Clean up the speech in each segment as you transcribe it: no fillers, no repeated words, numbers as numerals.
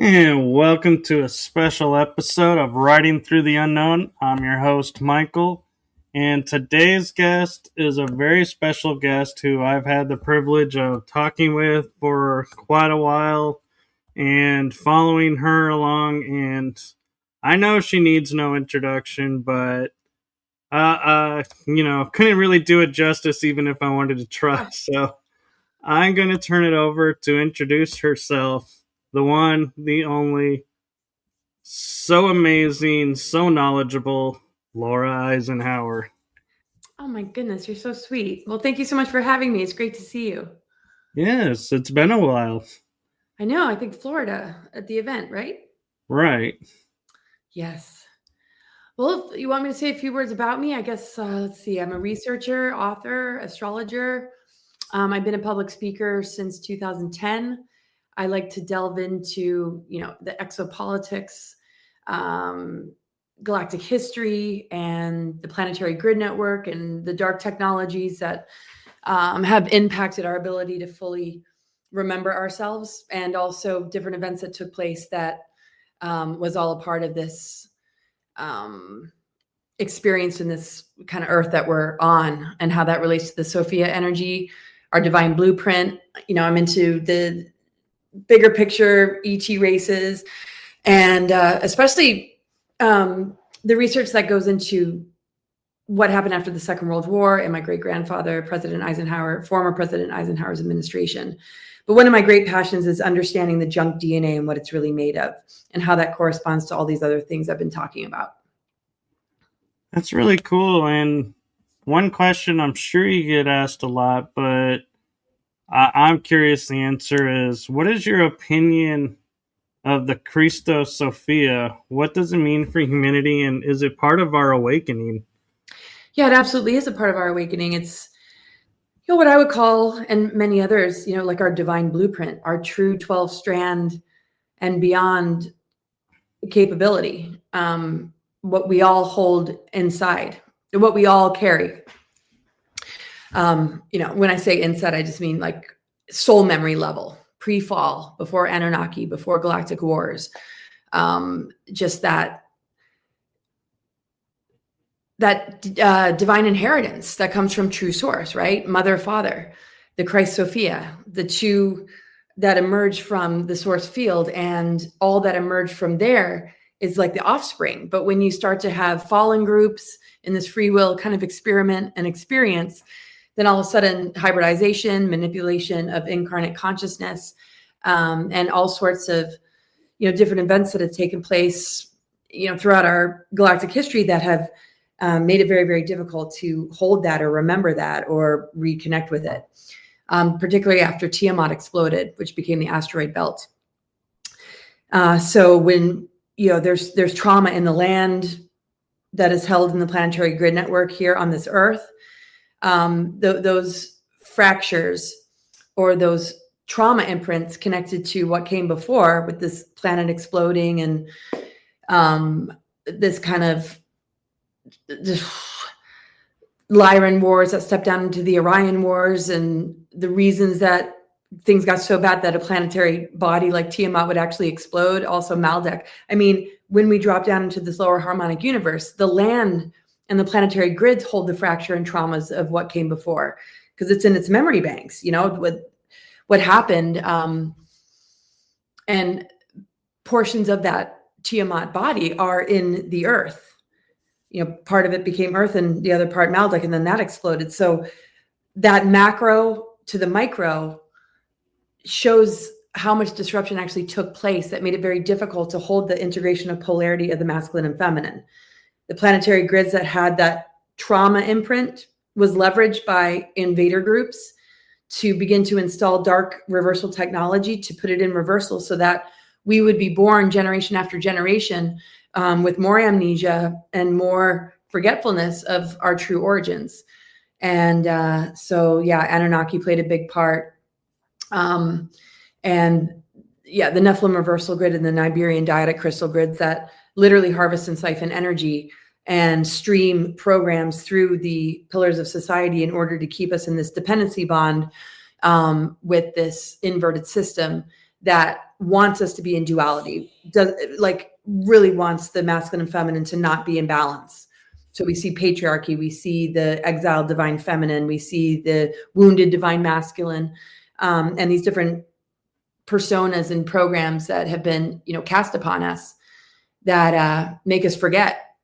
And welcome to a special episode of Writing Through the Unknown. I'm your host, Michael, and today's guest is a very special guest who I've had the privilege of talking with for quite a while and following her along. And I know she needs no introduction, but couldn't really do it justice even if I wanted to try. So I'm going to turn it over to introduce herself, the one, the only, so amazing, so knowledgeable, Laura Eisenhower. Oh my goodness, you're so sweet. Well, thank you so much for having me. It's great to see you. Yes, it's been a while. I know, I think Florida at the event, right? Right. Yes. Well, if you want me to say a few words about me, I guess, let's see. I'm a researcher, author, astrologer. I've been a public speaker since 2010. I like to delve into, the exopolitics, galactic history, and the planetary grid network, and the dark technologies that have impacted our ability to fully remember ourselves, and also different events that took place that was all a part of this experience in this kind of earth that we're on, and how that relates to the Sophia energy, our divine blueprint. I'm into the bigger picture ET races, and especially the research that goes into what happened after the Second World War and my great-grandfather, President Eisenhower, former President Eisenhower's administration. But one of my great passions is understanding the junk DNA and what it's really made of, and how that corresponds to all these other things I've been talking about. That's really cool. And one question I'm sure you get asked a lot, but I'm curious the answer is, what is your opinion of the Christos Sophia? What does it mean for humanity, and is it part of our awakening? Yeah, it absolutely is a part of our awakening. It's what I would call, and many others, like our divine blueprint, our true 12-strand and beyond capability, what we all hold inside, what we all carry. When I say inside, I just mean like soul memory level, pre-fall, before Anunnaki, before galactic wars. Just that divine inheritance that comes from true source, right? Mother, father, the Christ Sophia, the two that emerge from the source field, and all that emerged from there is like the offspring. But when you start to have fallen groups in this free will kind of experiment and experience, then all of a sudden hybridization, manipulation of incarnate consciousness, and all sorts of, different events that have taken place, throughout our galactic history that have made it very, very difficult to hold that or remember that or reconnect with it, particularly after Tiamat exploded, which became the asteroid belt. So when, there's trauma in the land that is held in the planetary grid network here on this earth, those fractures or those trauma imprints connected to what came before, with this planet exploding and this kind of Lyran wars that stepped down into the Orion wars, and the reasons that things got so bad that a planetary body like Tiamat would actually explode. Also Maldek. I mean, when we drop down into this lower harmonic universe, the land and the planetary grids hold the fracture and traumas of what came before, because it's in its memory banks, with what happened. And portions of that Tiamat body are in the earth. Part of it became earth and the other part Maldek, and then that exploded. So that macro to the micro shows how much disruption actually took place that made it very difficult to hold the integration of polarity of the masculine and feminine. The planetary grids that had that trauma imprint was leveraged by invader groups to begin to install dark reversal technology to put it in reversal, so that we would be born generation after generation with more amnesia and more forgetfulness of our true origins. And Anunnaki played a big part. The Nephilim reversal grid and the Niberian dyadic crystal grids that literally harvest and siphon energy and stream programs through the pillars of society in order to keep us in this dependency bond with this inverted system that wants us to be in duality, really wants the masculine and feminine to not be in balance. So we see patriarchy, we see the exiled divine feminine, we see the wounded divine masculine, and these different personas and programs that have been, cast upon us that make us forget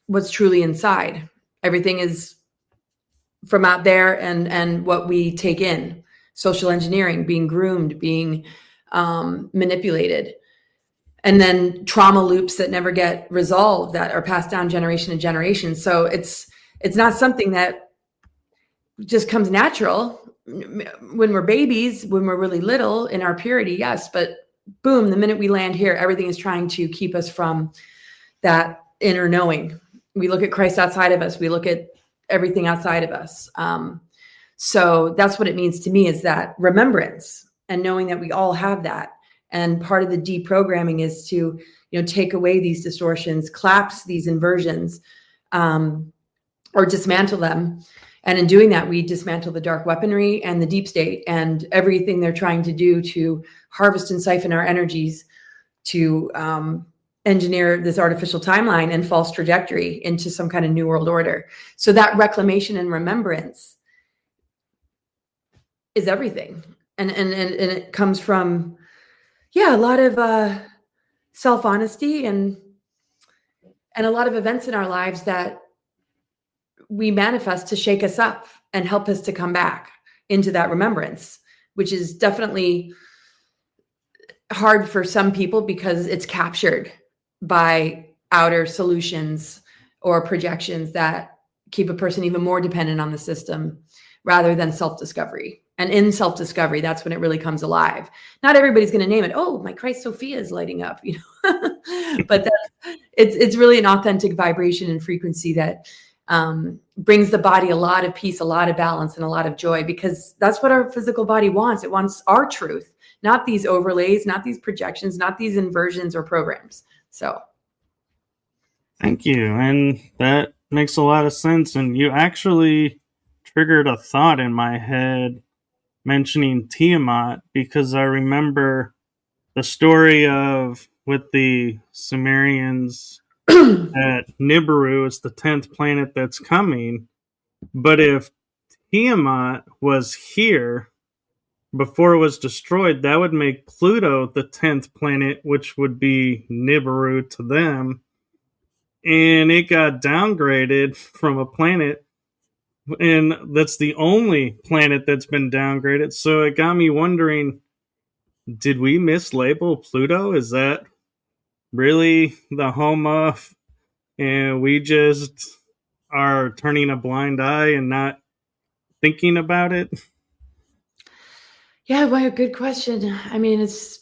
what's truly inside. Everything is from out there and what we take in. Social engineering, being groomed, being manipulated, and then trauma loops that never get resolved that are passed down generation to generation. So it's not something that just comes natural when we're babies, when we're really little in our purity. Yes. But boom, the minute we land here, everything is trying to keep us from that inner knowing. We look at Christ outside of us. We look at everything outside of us. So that's what it means to me, is that remembrance and knowing that we all have that. And part of the deprogramming is to, take away these distortions, collapse these inversions, or dismantle them. And in doing that, we dismantle the dark weaponry and the deep state and everything they're trying to do to harvest and siphon our energies to engineer this artificial timeline and false trajectory into some kind of new world order. So that reclamation and remembrance is everything. And it comes from, a lot of self-honesty and a lot of events in our lives that we manifest to shake us up and help us to come back into that remembrance, which is definitely hard for some people because it's captured by outer solutions or projections that keep a person even more dependent on the system rather than self-discovery. And in self-discovery, that's when it really comes alive. Not everybody's going to name it, oh, my Christ Sophia is lighting up, but it's really an authentic vibration and frequency that brings the body a lot of peace, a lot of balance, and a lot of joy, because that's what our physical body wants. It wants our truth, not these overlays, not these projections, not these inversions or programs. So. Thank you. And that makes a lot of sense. And you actually triggered a thought in my head mentioning Tiamat, because I remember the story of with the Sumerians at Nibiru. It's the 10th planet that's coming. But if Tiamat was here before it was destroyed, that would make Pluto the 10th planet, which would be Nibiru to them. And it got downgraded from a planet, and that's the only planet that's been downgraded. So it got me wondering, did we mislabel Pluto? Is that really the home of, and we just are turning a blind eye and not thinking about it? Yeah, well, good question. I mean, there's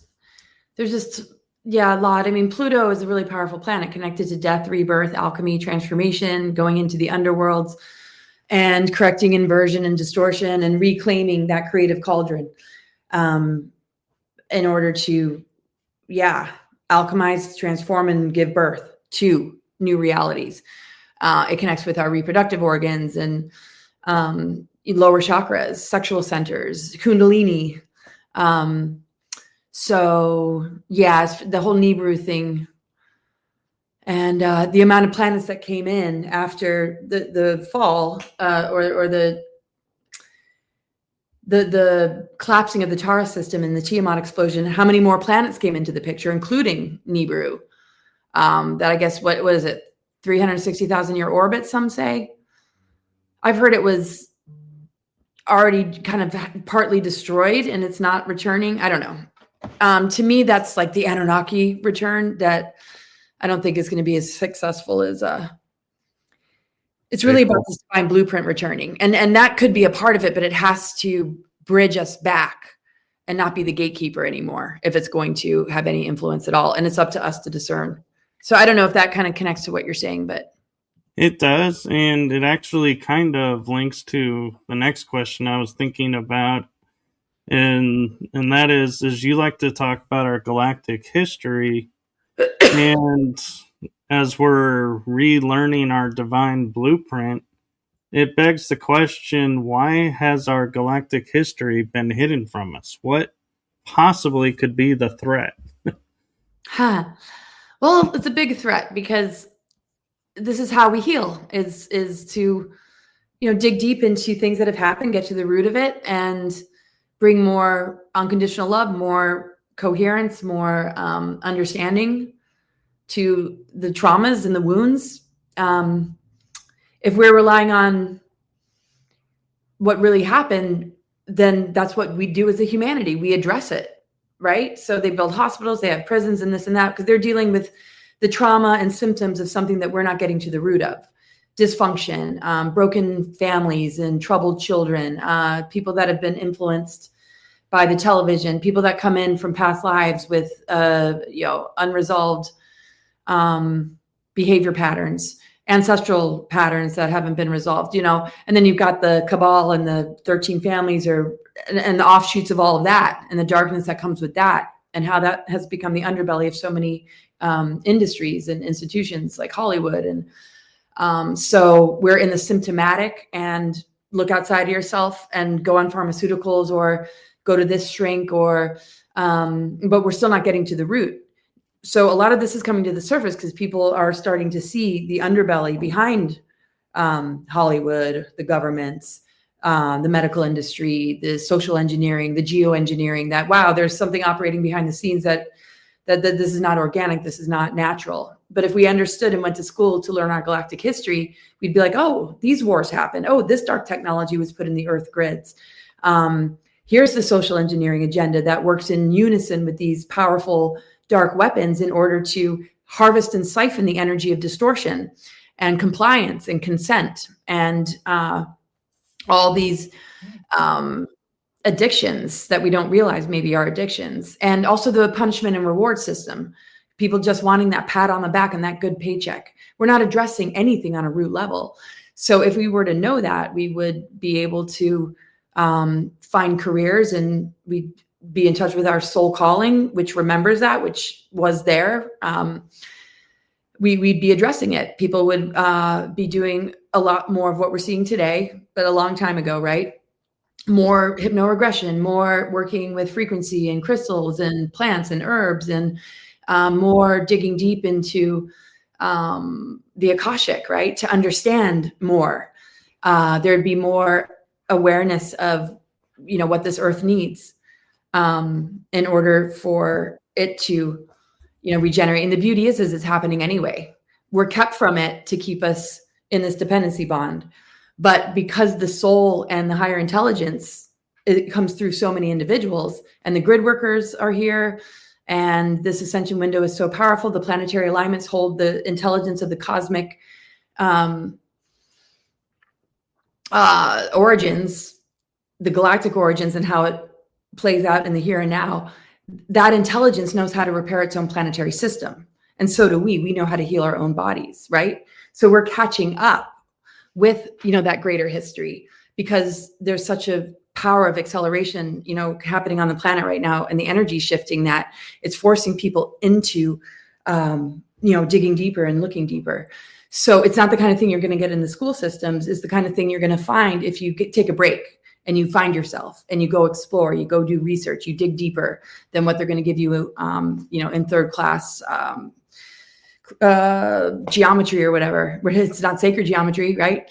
just, a lot. I mean, Pluto is a really powerful planet connected to death, rebirth, alchemy, transformation, going into the underworlds and correcting inversion and distortion and reclaiming that creative cauldron in order to, alchemize, transform, and give birth to new realities. It connects with our reproductive organs and lower chakras, sexual centers, Kundalini. So it's the whole Nibiru thing. And the amount of planets that came in after the fall or the collapsing of the Tara system and the Tiamat explosion, how many more planets came into the picture, including Nibiru? That I guess, what is it, 360,000 year orbit, some say? I've heard it was already kind of partly destroyed and it's not returning. I don't know. To me, that's like the Anunnaki return that I don't think is going to be as successful as it's really about this divine blueprint returning. And that could be a part of it, but it has to bridge us back and not be the gatekeeper anymore if it's going to have any influence at all. And it's up to us to discern. So I don't know if that kind of connects to what you're saying, but it does. And it actually kind of links to the next question I was thinking about. And that is you like to talk about our galactic history. And as we're relearning our divine blueprint, it begs the question, why has our galactic history been hidden from us? What possibly could be the threat? Well, it's a big threat because this is how we heal is to, dig deep into things that have happened, get to the root of it, and bring more unconditional love, more coherence, more understanding to the traumas and the wounds. If we're relying on what really happened, then that's what we do as a humanity. We address it, right? So they build hospitals, they have prisons and this and that, because they're dealing with the trauma and symptoms of something that we're not getting to the root of. Dysfunction, broken families and troubled children, people that have been influenced by the television, people that come in from past lives with, unresolved behavior patterns, ancestral patterns that haven't been resolved, and then you've got the cabal and the 13 families and the offshoots of all of that and the darkness that comes with that, and how that has become the underbelly of so many industries and institutions like Hollywood. And so we're in the symptomatic, and look outside of yourself and go on pharmaceuticals or go to this shrink but we're still not getting to the root. So a lot of this is coming to the surface because people are starting to see the underbelly behind Hollywood, the governments, the medical industry, the social engineering, the geoengineering, that, wow, there's something operating behind the scenes that this is not organic, this is not natural. But if we understood and went to school to learn our galactic history, we'd be like, oh, these wars happened. Oh, this dark technology was put in the earth grids. Here's the social engineering agenda that works in unison with these powerful dark weapons in order to harvest and siphon the energy of distortion and compliance and consent and all these addictions that we don't realize maybe are addictions. And also the punishment and reward system, people just wanting that pat on the back and that good paycheck. We're not addressing anything on a root level. So if we were to know that, we would be able to find careers, and we'd be in touch with our soul calling, which remembers that, which was there. We'd be addressing it. People would be doing a lot more of what we're seeing today, but a long time ago, right? More hypnoregression, more working with frequency and crystals and plants and herbs, and more digging deep into the Akashic, right? To understand more. There'd be more awareness of, what this earth needs in order for it to, regenerate. And the beauty is it's happening anyway. We're kept from it to keep us in this dependency bond. But because the soul and the higher intelligence, it comes through so many individuals, and the grid workers are here, and this ascension window is so powerful. The planetary alignments hold the intelligence of the cosmic origins, the galactic origins, and how it plays out in the here and now. That intelligence knows how to repair its own planetary system. And so do we. We know how to heal our own bodies, right? So we're catching up with, that greater history, because there's such a power of acceleration, happening on the planet right now, and the energy shifting that it's forcing people into, digging deeper and looking deeper. So it's not the kind of thing you're going to get in the school systems. It's the kind of thing you're going to find if you take a break and you find yourself and you go explore, you go do research, you dig deeper than what they're going to give you, in third class geometry or whatever. It's not sacred geometry, right?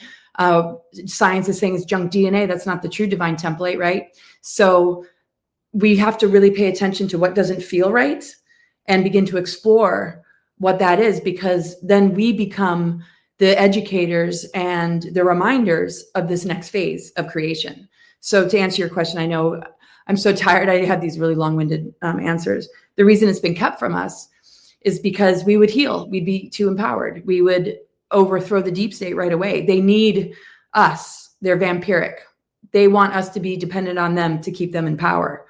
Science is saying it's junk DNA. That's not the true divine template, right? So we have to really pay attention to what doesn't feel right and begin to explore what that is, because then we become the educators and the reminders of this next phase of creation. So to answer your question, I know I'm so tired. I had these really long-winded answers. The reason it's been kept from us is because we would heal. We'd be too empowered. We would overthrow the deep state right away. They need us. They're vampiric. They want us to be dependent on them to keep them in power.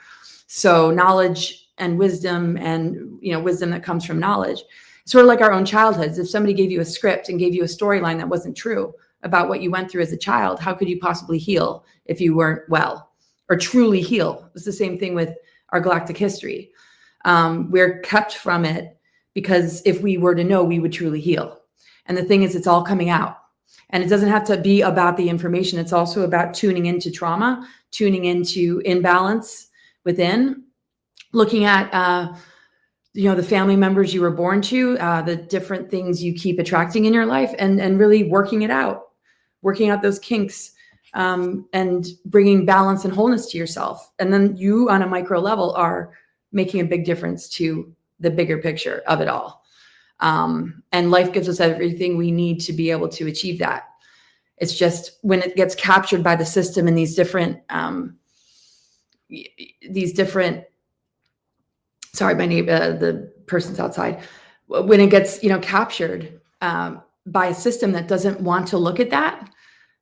So knowledge and wisdom, and wisdom that comes from knowledge, sort of like our own childhoods. If somebody gave you a script and gave you a storyline that wasn't true about what you went through as a child, how could you possibly heal if you weren't well, or truly heal? It's the same thing with our galactic history. We're kept from it because if we were to know, we would truly heal. And the thing is, it's all coming out. And it doesn't have to be about the information. It's also about tuning into trauma, tuning into imbalance within, looking at, the family members you were born to, the different things you keep attracting in your life, and really working out those kinks, and bringing balance and wholeness to yourself. And then you on a micro level are making a big difference to the bigger picture of it all. And life gives us everything we need to be able to achieve that. It's just when it gets captured by the system and these different, sorry, my neighbor, the person's outside, when it gets, captured by a system that doesn't want to look at that,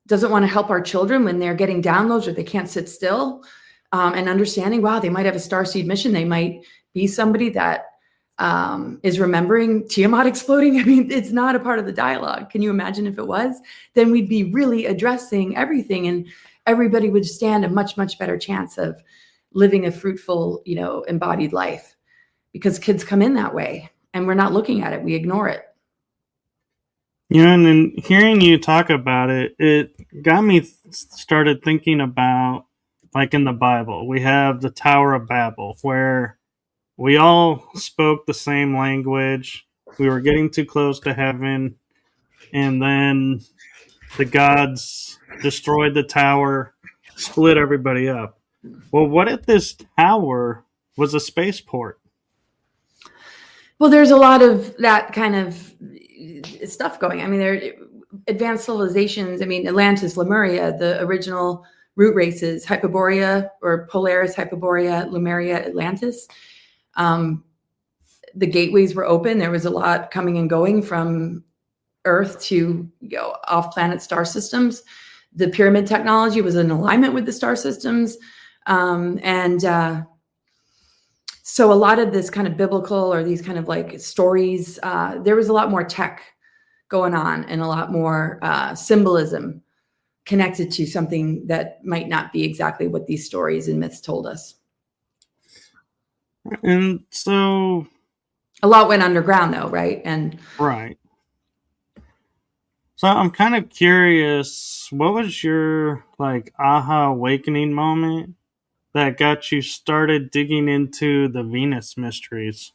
doesn't want to help our children when they're getting downloads or they can't sit still, and understanding, wow, they might have a starseed mission. They might be somebody that is remembering Tiamat exploding. I mean, it's not a part of the dialogue. Can you imagine if it was? Then we'd be really addressing everything, and everybody would stand a much, much better chance of living a fruitful, embodied life, because kids come in that way and we're not looking at it. We ignore it. And then hearing you talk about it, it got me started thinking about, like in the Bible, we have the Tower of Babel, where we all spoke the same language. We were getting too close to heaven. And then the gods destroyed the tower, split everybody up. Well, what if this tower was a spaceport? Well, there's a lot of that kind of stuff going. I mean, there are advanced civilizations. I mean, Atlantis, Lemuria, the original root races, Hyperborea or Polaris, Hyperborea, Lemuria, Atlantis. The gateways were open. There was a lot coming and going from Earth to off-planet star systems. The pyramid technology was in alignment with the star systems. So a lot of this kind of biblical or these kind of like stories, there was a lot more tech going on and a lot more symbolism connected to something that might not be exactly what these stories and myths told us. And so a lot went underground though, right? Right. So I'm kind of curious, what was your aha awakening moment that got you started digging into the Venus mysteries?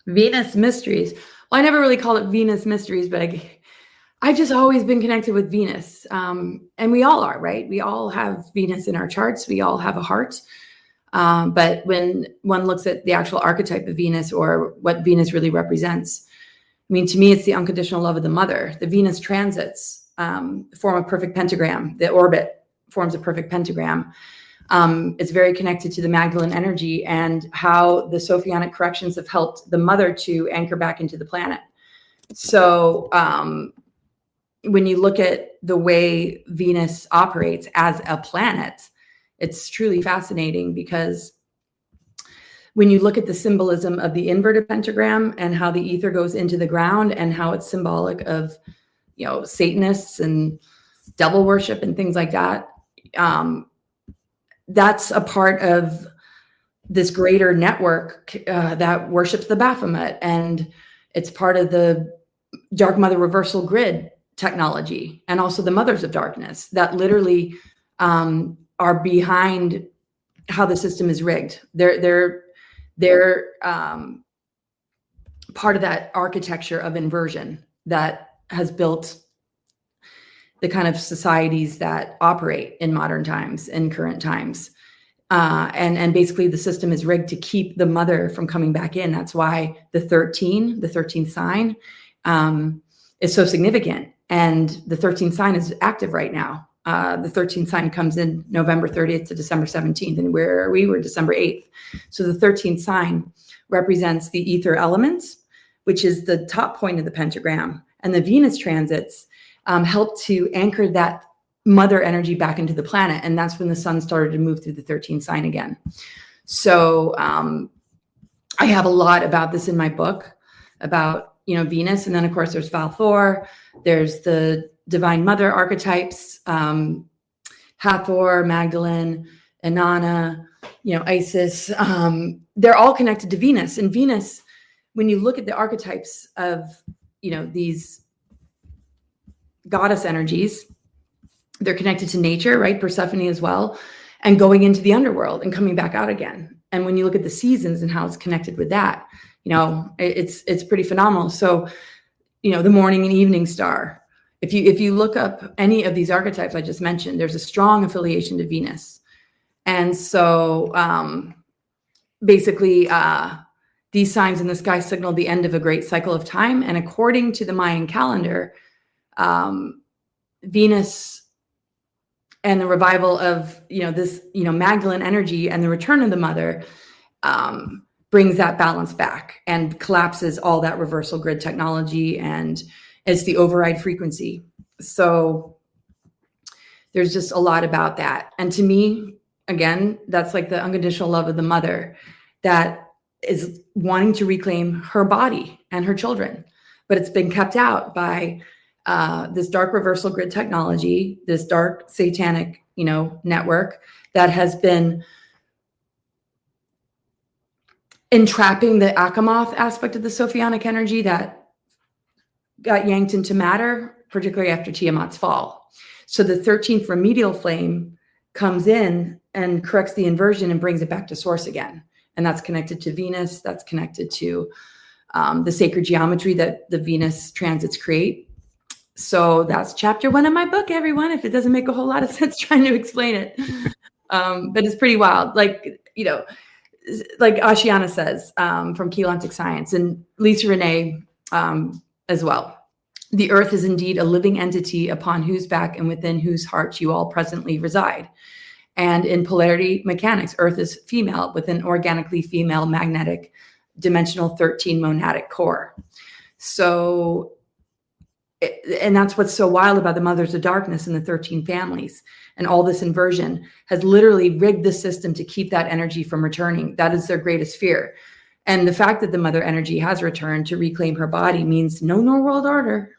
Venus mysteries. Well, I never really called it Venus mysteries, but I just always been connected with Venus. And we all are, right? We all have Venus in our charts. We all have a heart. But when one looks at the actual archetype of Venus or what Venus really represents, I mean, to me, it's the unconditional love of the mother. The Venus transits form a perfect pentagram. The orbit forms a perfect pentagram. It's very connected to the Magdalene energy and how the Sophionic corrections have helped the mother to anchor back into the planet. So when you look at the way Venus operates as a planet, it's truly fascinating, because when you look at the symbolism of the inverted pentagram and how the ether goes into the ground and how it's symbolic of, Satanists and devil worship and things like that, that's a part of this greater network that worships the Baphomet. And it's part of the Dark Mother reversal grid technology, and also the Mothers of Darkness that literally are behind how the system is rigged. They're part of that architecture of inversion that has built the kind of societies that operate in modern times, in current times. And basically the system is rigged to keep the mother from coming back in. That's why the 13th sign is so significant. And the 13th sign is active right now. The 13th sign comes in November 30th to December 17th, and we were December 8th. So the 13th sign represents the ether elements, which is the top point of the pentagram. And the Venus transits help to anchor that mother energy back into the planet. And that's when the sun started to move through the 13th sign again. So I have a lot about this in my book about, Venus. And then of course there's Valthor, there's the Divine Mother archetypes, Hathor, Magdalene, Inanna, Isis. They're all connected to Venus. And Venus, when you look at the archetypes of, these goddess energies, they're connected to nature, right? Persephone as well, and going into the underworld and coming back out again. And when you look at the seasons and how it's connected with that, it's pretty phenomenal. So, the morning and evening star, if you look up any of these archetypes I just mentioned, there's a strong affiliation to Venus. And so basically these signs in the sky signal the end of a great cycle of time. And according to the Mayan calendar, Venus and the revival of, this, Magdalene energy and the return of the mother brings that balance back and collapses all that reversal grid technology, and it's the override frequency. So there's just a lot about that. And to me, again, that's like the unconditional love of the mother that is wanting to reclaim her body and her children, but it's been kept out by this dark reversal grid technology, this dark satanic, network that has been entrapping the Akamoth aspect of the Sophionic energy that got yanked into matter, particularly after Tiamat's fall. So the 13th remedial flame comes in and corrects the inversion and brings it back to source again. And that's connected to Venus. That's connected to the sacred geometry that the Venus transits create. So that's chapter 1 of my book, everyone, if it doesn't make a whole lot of sense trying to explain it. But it's pretty wild. Like Ashiana says from Keylontic Science, and Lisa Renee as well. The earth is indeed a living entity upon whose back and within whose heart you all presently reside. And in polarity mechanics, earth is female with an organically female magnetic dimensional 13 monadic core. So, and that's what's so wild about the mothers of darkness and the 13 families. And all this inversion has literally rigged the system to keep that energy from returning. That is their greatest fear. And the fact that the mother energy has returned to reclaim her body means no new world order.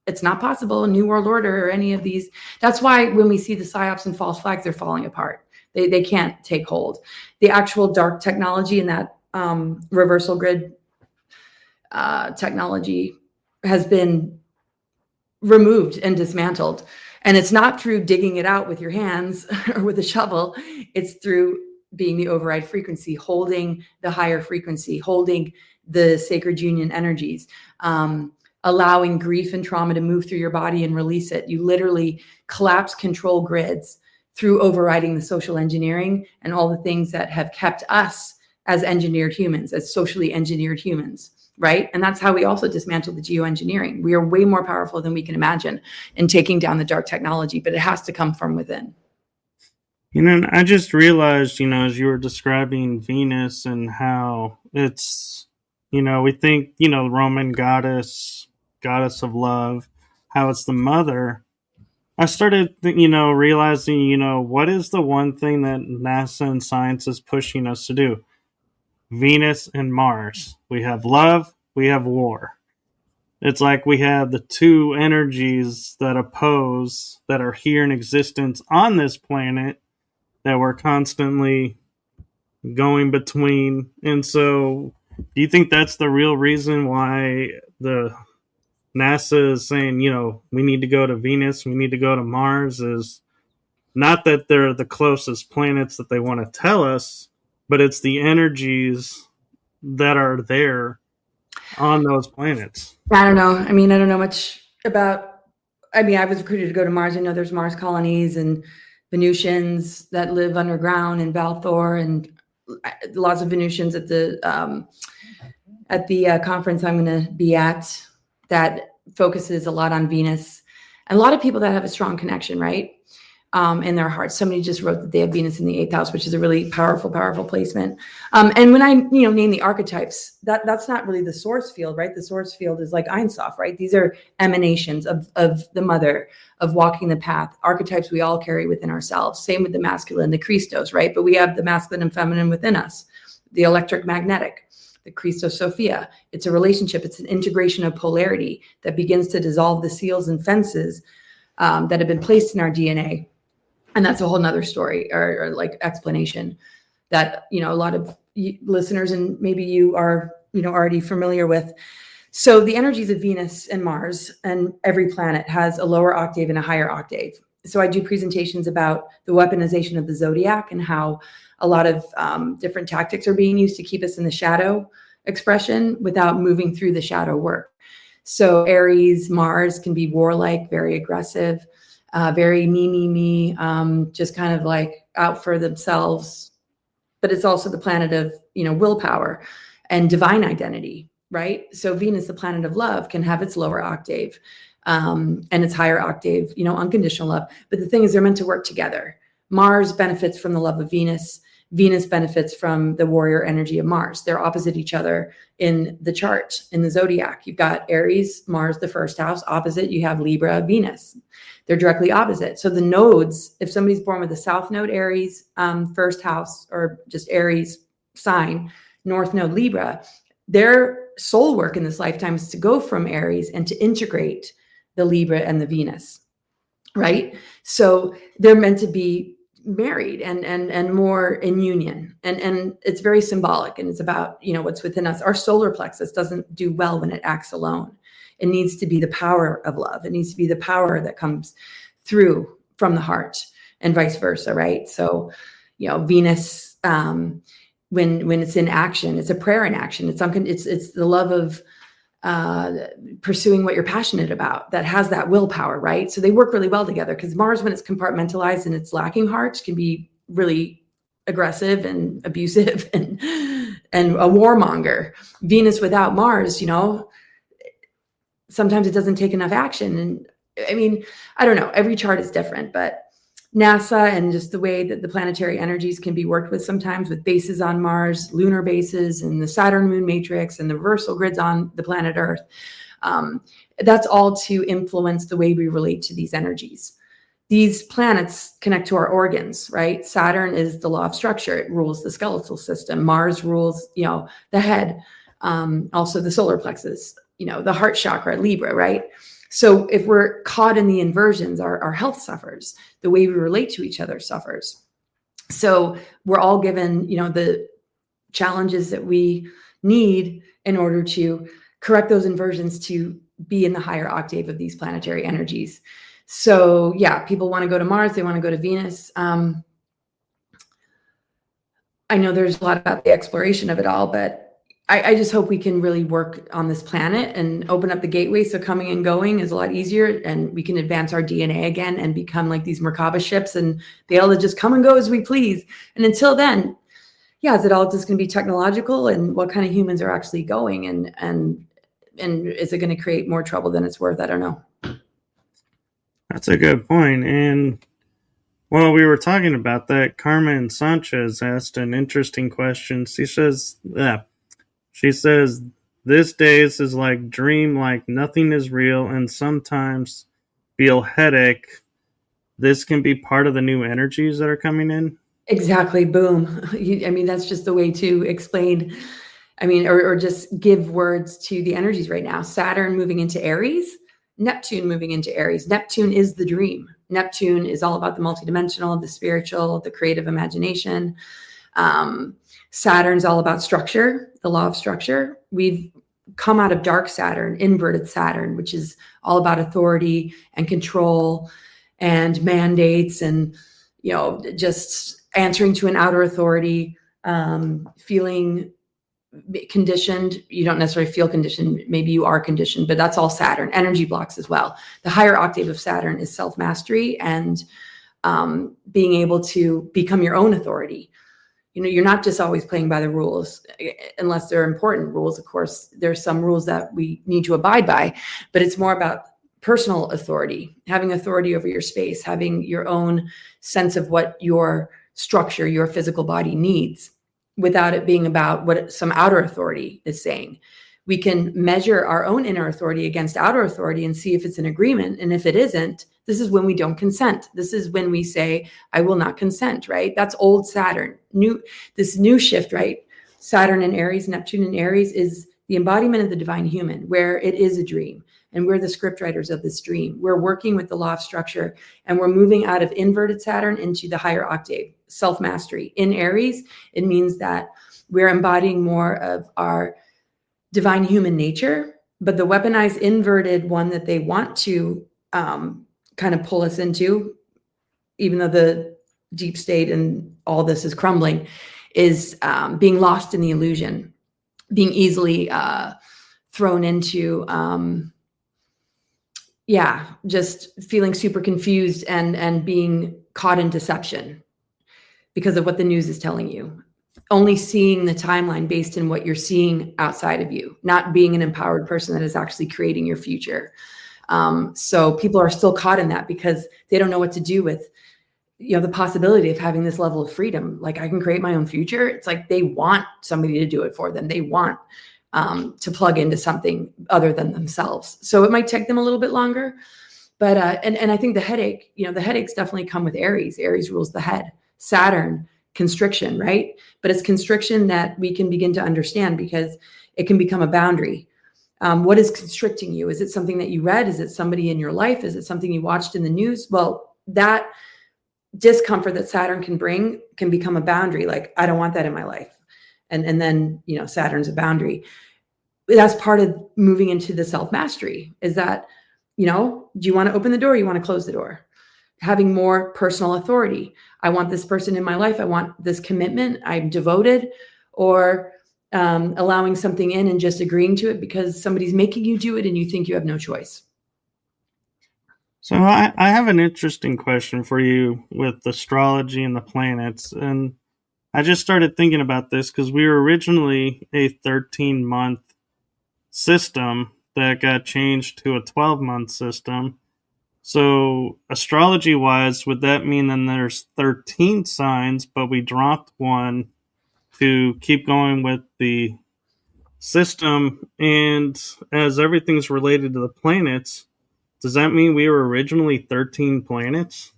It's not possible, a new world order or any of these. That's why when we see the psyops and false flags, they're falling apart. They can't take hold. The actual dark technology and that reversal grid technology has been removed and dismantled. And it's not through digging it out with your hands or with a shovel. It's through being the override frequency, holding the higher frequency, holding the sacred union energies, allowing grief and trauma to move through your body and release it. You literally collapse control grids through overriding the social engineering and all the things that have kept us as engineered humans, as socially engineered humans. Right. And that's how we also dismantle the geoengineering. We are way more powerful than we can imagine in taking down the dark technology, but it has to come from within. I just realized, as you were describing Venus and how it's, we think, Roman goddess of love, how it's the mother. I started, realizing, what is the one thing that NASA and science is pushing us to do? Venus and Mars. We have love, we have war. It's like we have the two energies that oppose, that are here in existence on this planet, that we're constantly going between. And so, do you think that's the real reason why the NASA is saying, we need to go to Venus, we need to go to Mars? Is not that they're the closest planets that they want to tell us, but it's the energies that are there on those planets. I don't know. I don't know much about, I was recruited to go to Mars. I know there's Mars colonies and Venusians that live underground in Balthor, and lots of Venusians at the conference I'm going to be at that focuses a lot on Venus, and a lot of people that have a strong connection, right? In their hearts. Somebody just wrote that they have Venus in the 8th house, which is a really powerful placement. And when I, name the archetypes, that's not really the source field, right? The source field is like Ein Sof, right? These are emanations of the mother, of walking the path, archetypes we all carry within ourselves. Same with the masculine, the Christos, right? But we have the masculine and feminine within us, the electric magnetic, the Christos Sophia. It's a relationship. It's an integration of polarity that begins to dissolve the seals and fences that have been placed in our DNA. And that's a whole nother story or like explanation that, a lot of listeners and maybe you are, already familiar with. So the energies of Venus and Mars and every planet has a lower octave and a higher octave. So I do presentations about the weaponization of the zodiac and how a lot of different tactics are being used to keep us in the shadow expression without moving through the shadow work. So Aries, Mars can be warlike, very aggressive, very me, just kind of like out for themselves. But it's also the planet of, willpower and divine identity, right? So Venus, the planet of love, can have its lower octave and its higher octave, unconditional love. But the thing is, they're meant to work together. Mars benefits from the love of Venus. Venus benefits from the warrior energy of Mars. They're opposite each other in the chart, in the zodiac. You've got Aries, Mars, the first house. Opposite, you have Libra, Venus. They're directly opposite. So the nodes, if somebody's born with a south node Aries, first house, or just Aries sign, north node Libra, their soul work in this lifetime is to go from Aries and to integrate the Libra and the Venus, right? So they're meant to be married and more in union, and it's very symbolic, and it's about what's within us. Our solar plexus doesn't do well when it acts alone. It needs to be the power of love. It needs to be the power that comes through from the heart, and vice versa, right? So Venus, when it's in action, it's a prayer in action. It's the love of pursuing what you're passionate about that has that willpower, right? So they work really well together, because Mars, when it's compartmentalized and it's lacking heart, can be really aggressive and abusive and a warmonger. Venus without Mars, sometimes it doesn't take enough action. And I mean, I don't know, every chart is different, but NASA and just the way that the planetary energies can be worked with sometimes, with bases on Mars, lunar bases, and the Saturn moon matrix, and the reversal grids on the planet Earth. That's all to influence the way we relate to these energies. These planets connect to our organs, right? Saturn is the law of structure. It rules the skeletal system. Mars rules, the head, also the solar plexus, the heart chakra, Libra, right? So if we're caught in the inversions, our health suffers. The way we relate to each other suffers. So we're all given, the challenges that we need in order to correct those inversions to be in the higher octave of these planetary energies. So yeah, people want to go to Mars. They want to go to Venus. I know there's a lot about the exploration of it all, but I just hope we can really work on this planet and open up the gateway so coming and going is a lot easier, and we can advance our DNA again and become like these Merkaba ships and be able to just come and go as we please. And until then, yeah, is it all just going to be technological, and what kind of humans are actually going, and is it going to create more trouble than it's worth? I don't know. That's a good point. And while we were talking about that, Carmen Sanchez asked an interesting question. She says, this days is like dream, like nothing is real, and sometimes feel headache. This can be part of the new energies that are coming in. Exactly. Boom. That's just the way to explain, or just give words to the energies right now. Saturn moving into Aries, Neptune moving into Aries. Neptune is the dream. Neptune is all about the multidimensional, the spiritual, the creative imagination. Saturn's all about structure, the law of structure. We've come out of dark Saturn, inverted Saturn, which is all about authority and control and mandates and, just answering to an outer authority, feeling conditioned. You don't necessarily feel conditioned. Maybe you are conditioned, but that's all Saturn. Energy blocks as well. The higher octave of Saturn is self-mastery and being able to become your own authority. You're not just always playing by the rules, unless they're important rules. Of course, there's some rules that we need to abide by, but it's more about personal authority, having authority over your space, having your own sense of what your structure, your physical body needs, without it being about what some outer authority is saying. We can measure our own inner authority against outer authority and see if it's an agreement. And if it isn't, this is when we don't consent. This is when we say, I will not consent, right? That's old Saturn. This new shift, right? Saturn in Aries, Neptune in Aries is the embodiment of the divine human, where it is a dream. And we're the scriptwriters of this dream. We're working with the law of structure, and we're moving out of inverted Saturn into the higher octave, self-mastery. In Aries, it means that we're embodying more of our divine human nature, but the weaponized inverted one that they want to kind of pull us into, even though the deep state and all this is crumbling, is being lost in the illusion, being easily thrown into, just feeling super confused and being caught in deception because of what the news is telling you. Only seeing the timeline based on what you're seeing outside of you, not being an empowered person that is actually creating your future. So people are still caught in that because they don't know what to do with, the possibility of having this level of freedom. Like, I can create my own future. It's like they want somebody to do it for them. They want to plug into something other than themselves. So it might take them a little bit longer, but and I think the headaches definitely come with Aries. Aries rules the head. Saturn, constriction, right? But it's constriction that we can begin to understand because it can become a boundary. What is constricting you? Is it something that you read? Is it somebody in your life? Is it something you watched in the news? Well, that discomfort that Saturn can bring can become a boundary. Like, I don't want that in my life. And then, Saturn's a boundary. That's part of moving into the self-mastery, is that, do you want to open the door? Or you want to close the door? Having more personal authority. I want this person in my life. I want this commitment. I'm devoted. Or allowing something in and just agreeing to it because somebody's making you do it and you think you have no choice. So I have an interesting question for you with astrology and the planets. And I just started thinking about this because we were originally a 13-month system that got changed to a 12-month system. So astrology-wise, would that mean then there's 13 signs, but we dropped one to keep going with the system? And as everything's related to the planets, does that mean we were originally 13 planets?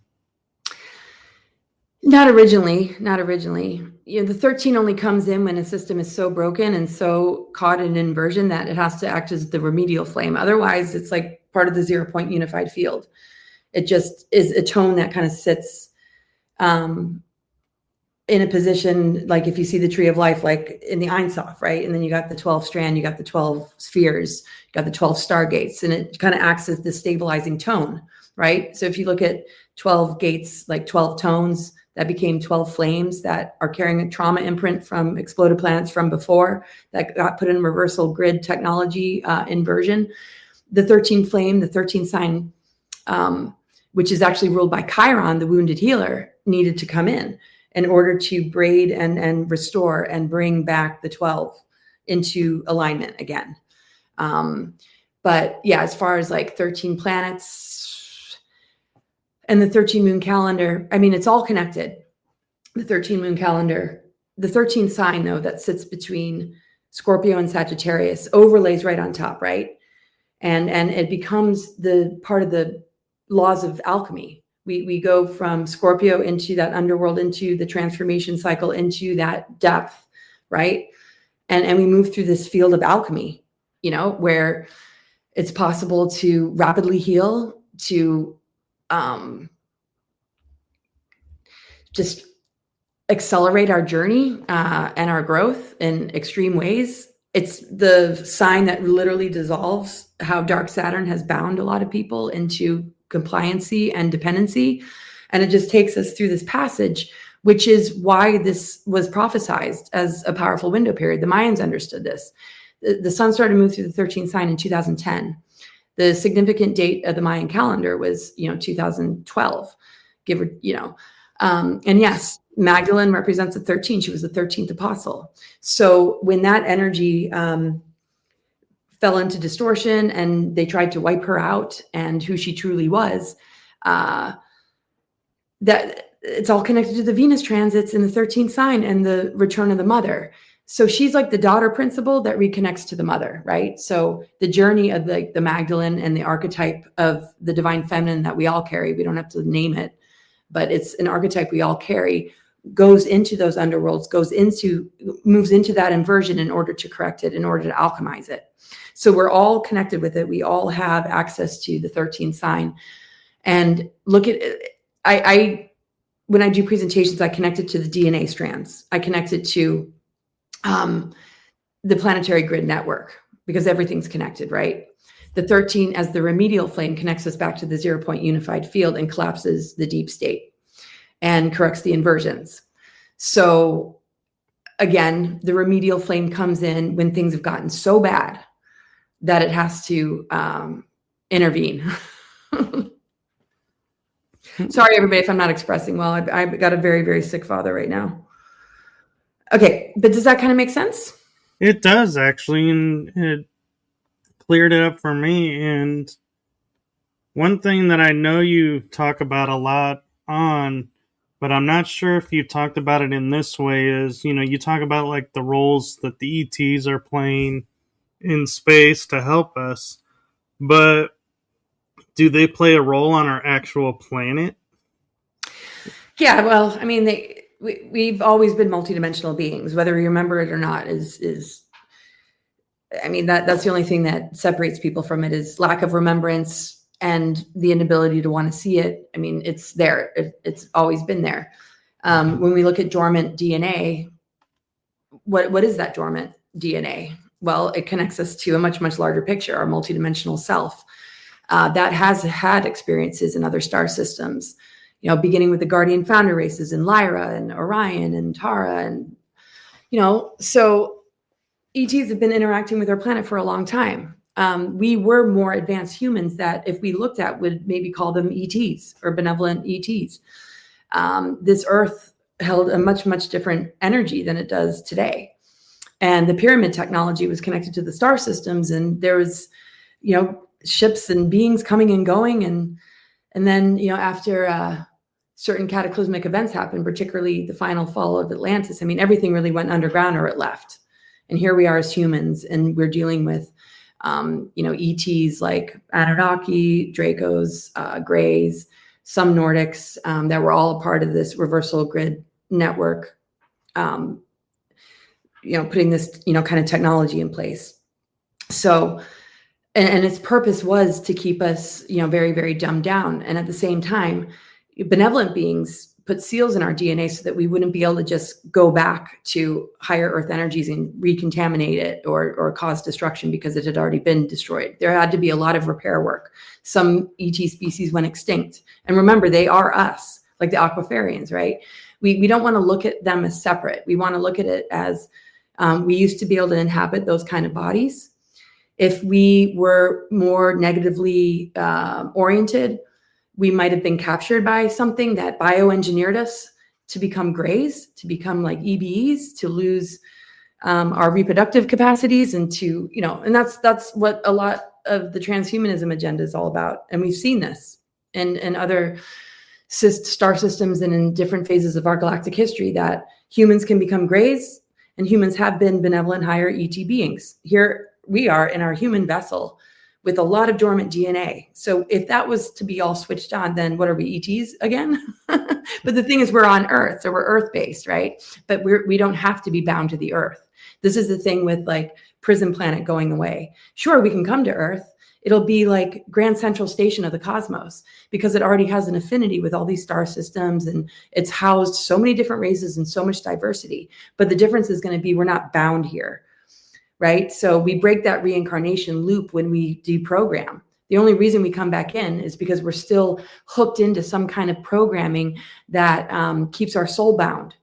Not originally. The 13 only comes in when a system is so broken and so caught in inversion that it has to act as the remedial flame. Otherwise, it's like part of the 0-point unified field. It just is a tone that kind of sits in a position, like if you see the tree of life, like in the Ein Sof, right? And then you got the 12 strand, you got the 12 spheres, you got the 12 stargates, and it kind of acts as the stabilizing tone, right? So if you look at 12 gates, like 12 tones, that became 12 flames that are carrying a trauma imprint from exploded planets from before that got put in reversal grid technology inversion. The 13 flame, the 13 sign, which is actually ruled by Chiron, the wounded healer, needed to come in order to braid and restore and bring back the 12 into alignment again. But yeah, as far as like 13 planets and the 13 moon calendar, I mean, it's all connected. The 13 moon calendar, the 13 sign though, that sits between Scorpio and Sagittarius overlays right on top, right? And it becomes the part of the laws of alchemy. We go from Scorpio into that underworld, into the transformation cycle, into that depth, right? And we move through this field of alchemy, where it's possible to rapidly heal, to just accelerate our journey and our growth in extreme ways. It's the sign that literally dissolves how dark Saturn has bound a lot of people into compliancy and dependency. And it just takes us through this passage, which is why this was prophesized as a powerful window period. The Mayans understood this. The sun started to move through the 13th sign in 2010. The significant date of the Mayan calendar was, 2012, and yes, Magdalene represents the 13. She was the 13th apostle. So when that energy fell into distortion and they tried to wipe her out and who she truly was, that it's all connected to the Venus transits in the 13th sign and the return of the mother. So she's like the daughter principle that reconnects to the mother, right? So the journey of the Magdalene and the archetype of the divine feminine that we all carry, we don't have to name it, but it's an archetype we all carry, goes into those underworlds, moves into that inversion in order to correct it, in order to alchemize it. So we're all connected with it. We all have access to the 13th sign. And look at it. When I do presentations, I connect it to the DNA strands. I connect it to the planetary grid network, because everything's connected, right? The 13 as the remedial flame connects us back to the 0-point unified field and collapses the deep state. and corrects the inversions. So again, the remedial flame comes in when things have gotten so bad that it has to intervene. Sorry, everybody, if I'm not expressing well. I've got a very, very sick father right now. Okay, but does that kind of make sense? It does, actually, and it cleared it up for me. And one thing that I know you talk about a lot on, but I'm not sure if you talked about it in this way, is, you talk about like the roles that the ETs are playing in space to help us, but do they play a role on our actual planet? Yeah, well, I mean, we've always been multidimensional beings, whether we remember it or not. I mean, that's the only thing that separates people from it is lack of remembrance and the inability to want to see it. I mean, it's there. It's always been there. When we look at dormant DNA, what is that dormant DNA? Well, it connects us to a much, much larger picture, our multidimensional self that has had experiences in other star systems. Beginning with the Guardian founder races in Lyra and Orion and Tara. And, so ETs have been interacting with our planet for a long time. We were more advanced humans that if we looked at would maybe call them ETs or benevolent ETs. This Earth held a much, much different energy than it does today. And the pyramid technology was connected to the star systems. And there was, ships and beings coming and going. And then, after certain cataclysmic events happened, particularly the final fall of Atlantis, I mean, everything really went underground or it left. And here we are as humans, and we're dealing with, ETs like Anunnaki, Dracos, Greys, some Nordics that were all a part of this reversal grid network, putting this, kind of technology in place. So, and its purpose was to keep us, very, very dumbed down. And at the same time, benevolent beings put seals in our DNA so that we wouldn't be able to just go back to higher earth energies and recontaminate it or cause destruction because it had already been destroyed. There had to be a lot of repair work. Some ET species went extinct. And remember, they are us, like the aquafarians, right? We don't want to look at them as separate. We want to look at it as we used to be able to inhabit those kind of bodies. If we were more negatively oriented, we might have been captured by something that bioengineered us to become grays, to become like EBEs, to lose our reproductive capacities, and to, and that's what a lot of the transhumanism agenda is all about. And we've seen this in other star systems and in different phases of our galactic history, that humans can become grays, and humans have been benevolent higher ET beings. Here we are in our human vessel with a lot of dormant DNA. So if that was to be all switched on, then what are we, ETs again? But the thing is, we're on Earth, so we're Earth-based, right? But we don't have to be bound to the Earth. This is the thing with like Prison Planet going away. Sure, we can come to Earth. It'll be like Grand Central Station of the cosmos because it already has an affinity with all these star systems, and it's housed so many different races and so much diversity. But the difference is going to be we're not bound here. Right? So we break that reincarnation loop when we deprogram. The only reason we come back in is because we're still hooked into some kind of programming that keeps our soul bound.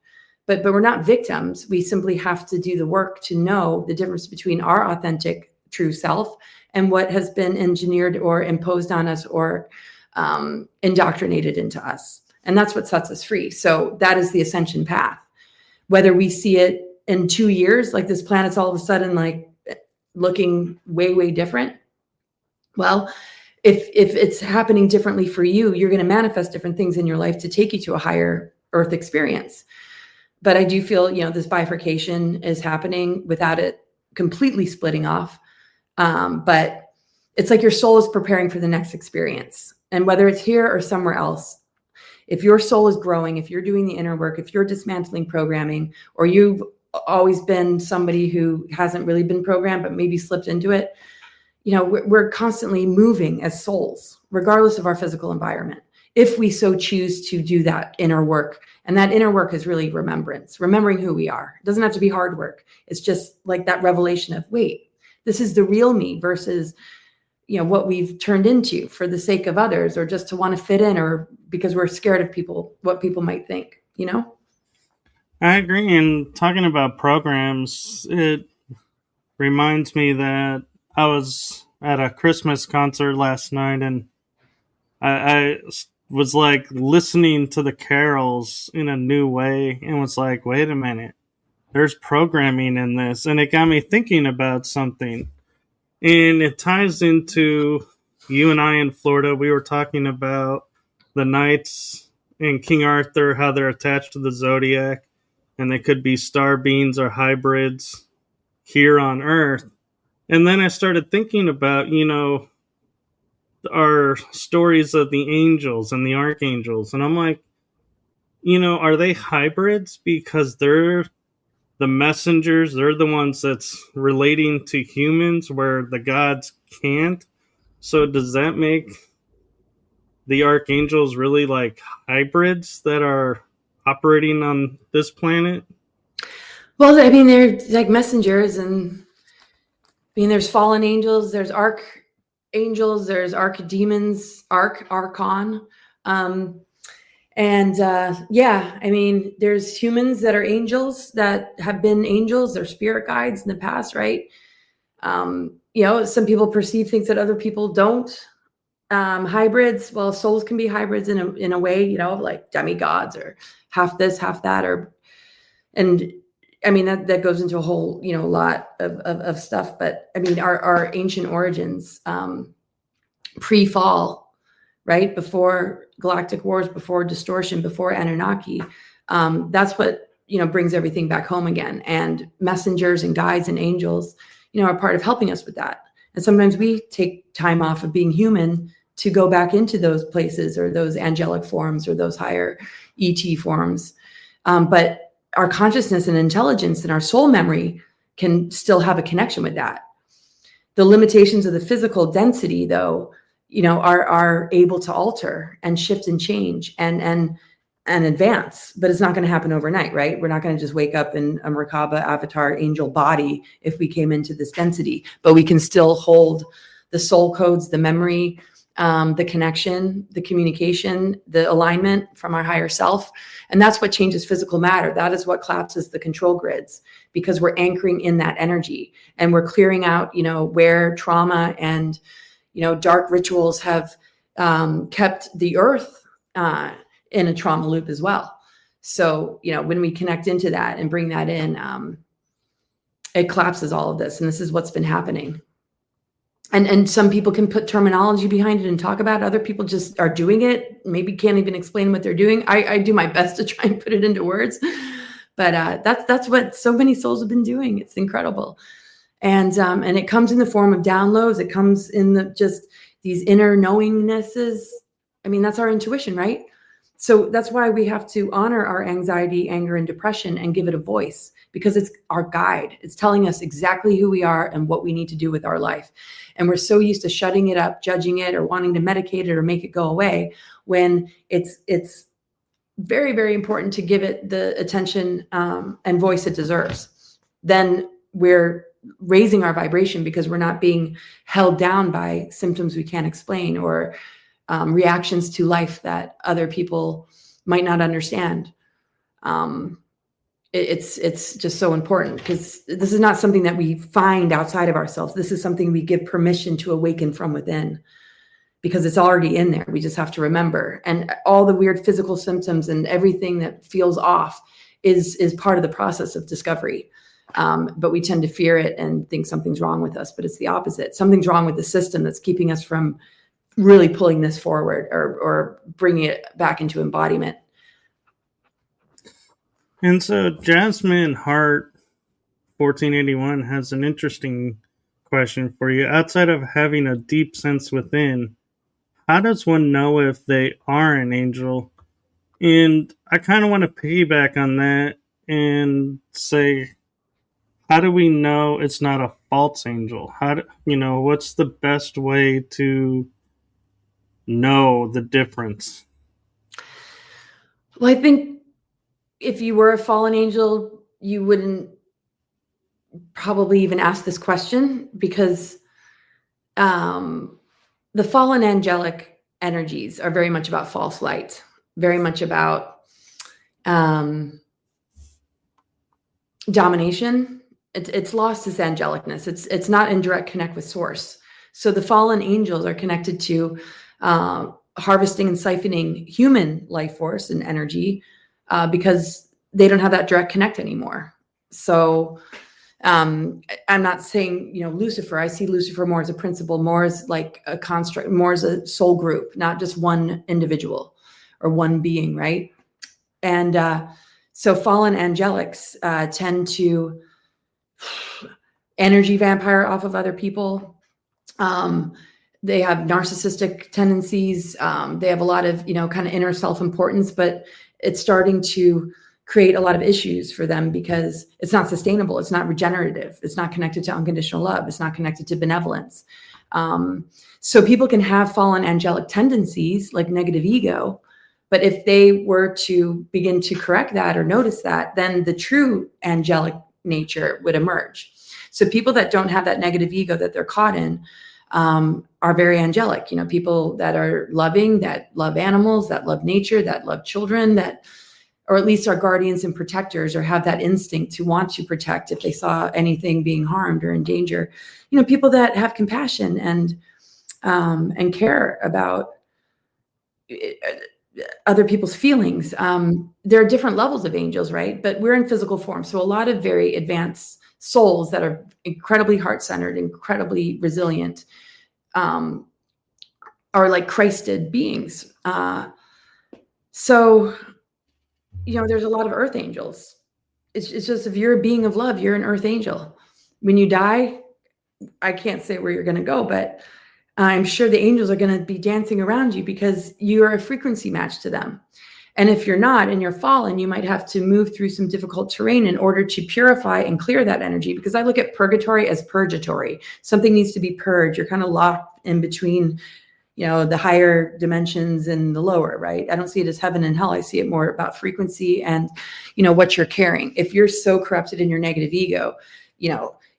But we're not victims. We simply have to do the work to know the difference between our authentic true self and what has been engineered or imposed on us or indoctrinated into us. And that's what sets us free. So that is the ascension path. Whether we see it in 2 years, like this planet's all of a sudden like looking way, way different. Well, if it's happening differently for you, you're going to manifest different things in your life to take you to a higher Earth experience. But I do feel, this bifurcation is happening without it completely splitting off. But it's like your soul is preparing for the next experience. And whether it's here or somewhere else, if your soul is growing, if you're doing the inner work, if you're dismantling programming, or you've always been somebody who hasn't really been programmed, but maybe slipped into it, we're constantly moving as souls, regardless of our physical environment, if we so choose to do that inner work. And that inner work is really remembering who we are. It doesn't have to be hard work. It's just like that revelation of, wait, this is the real me versus, what we've turned into for the sake of others, or just to want to fit in or because we're scared of what people might think, I agree. And talking about programs, it reminds me that I was at a Christmas concert last night, and I was like listening to the carols in a new way and was like, wait a minute, there's programming in this. And it got me thinking about something. And it ties into you and I in Florida. We were talking about the knights and King Arthur, how they're attached to the zodiac, and they could be star beings or hybrids here on Earth. And then I started thinking about, our stories of the angels and the archangels. And I'm like, are they hybrids because they're the messengers? They're the ones that's relating to humans where the gods can't. So does that make the archangels really like hybrids that are operating on this planet? Well, I mean, they're like messengers, and I mean, there's fallen angels, there's archangels, there's archdemons, archon. Yeah, I mean, there's humans that are angels that have been angels, they're spirit guides in the past, right? Some people perceive things that other people don't. Hybrids, well, souls can be hybrids in a way, like demigods or half this, half that, and I mean, that goes into a whole, lot of stuff. But I mean, our ancient origins, pre-fall, right? Before galactic wars, before distortion, before Anunnaki, that's what, brings everything back home again. And messengers and guides and angels, are part of helping us with that. And sometimes we take time off of being human to go back into those places or those angelic forms or those higher ET forms. But our consciousness and intelligence and our soul memory can still have a connection with that. The limitations of the physical density, though, are able to alter and shift and change and advance, but it's not going to happen overnight, right? We're not going to just wake up in a Merkaba avatar angel body if we came into this density, but we can still hold the soul codes, the memory, the connection, the communication, the alignment from our higher self. And that's what changes physical matter. That is what collapses the control grids, because we're anchoring in that energy and we're clearing out, where trauma and, dark rituals have kept the earth in a trauma loop as well. So, when we connect into that and bring that in, it collapses all of this. And this is what's been happening. And some people can put terminology behind it and talk about it. Other people just are doing it, maybe can't even explain what they're doing. I do my best to try and put it into words, but that's what so many souls have been doing. It's incredible. And it comes in the form of downloads. It comes in just these inner knowingnesses. I mean, that's our intuition, right? So that's why we have to honor our anxiety, anger, and depression and give it a voice, because it's our guide. It's telling us exactly who we are and what we need to do with our life. And we're so used to shutting it up, judging it, or wanting to medicate it or make it go away, when it's very, very important to give it the attention and voice it deserves. Then we're raising our vibration, because we're not being held down by symptoms we can't explain or reactions to life that other people might not understand. It's just so important, because this is not something that we find outside of ourselves. This is something we give permission to awaken from within, because it's already in there. We just have to remember. And all the weird physical symptoms and everything that feels off is part of the process of discovery. But we tend to fear it and think something's wrong with us, but it's the opposite. Something's wrong with the system that's keeping us from really pulling this forward or bringing it back into embodiment. And so Jasmine Hart 1481 has an interesting question for you. Outside of having a deep sense within, how does one know if they are an angel? And I kind of want to piggyback on that and say, how do we know it's not a false angel? What's the best way to know the difference? Well, I think if you were a fallen angel, you wouldn't probably even ask this question, because the fallen angelic energies are very much about false light, very much about domination. It's lost its angelicness. It's not in direct connect with source. So the fallen angels are connected to harvesting and siphoning human life force and energy because they don't have that direct connect anymore. So I'm not saying, Lucifer, I see Lucifer more as a principle, more as like a construct, more as a soul group, not just one individual or one being, right? And so fallen angelics tend to energy vampire off of other people. They have narcissistic tendencies. They have a lot of, kind of inner self-importance, but it's starting to create a lot of issues for them because it's not sustainable. It's not regenerative. It's not connected to unconditional love. It's not connected to benevolence. So people can have fallen angelic tendencies like negative ego, but if they were to begin to correct that or notice that, then the true angelic nature would emerge. So people that don't have that negative ego that they're caught in are very angelic. People that are loving, that love animals, that love nature, that love children, that, or at least are guardians and protectors, or have that instinct to want to protect if they saw anything being harmed or in danger. People that have compassion and care about other people's feelings. There are different levels of angels, right? But we're in physical form. So a lot of very advanced souls that are incredibly heart-centered, incredibly resilient, are like Christed beings. So there's a lot of earth angels. It's just, if you're a being of love, you're an earth angel. When you die, I can't say where you're going to go, but I'm sure the angels are going to be dancing around you because you are a frequency match to them. And if you're not and you're fallen, you might have to move through some difficult terrain in order to purify and clear that energy, because I look at purgatory as purgatory. Something needs to be purged. You're kind of locked in between, the higher dimensions and the lower, right? I don't see it as heaven and hell. I see it more about frequency and, what you're carrying. If you're so corrupted in your negative ego,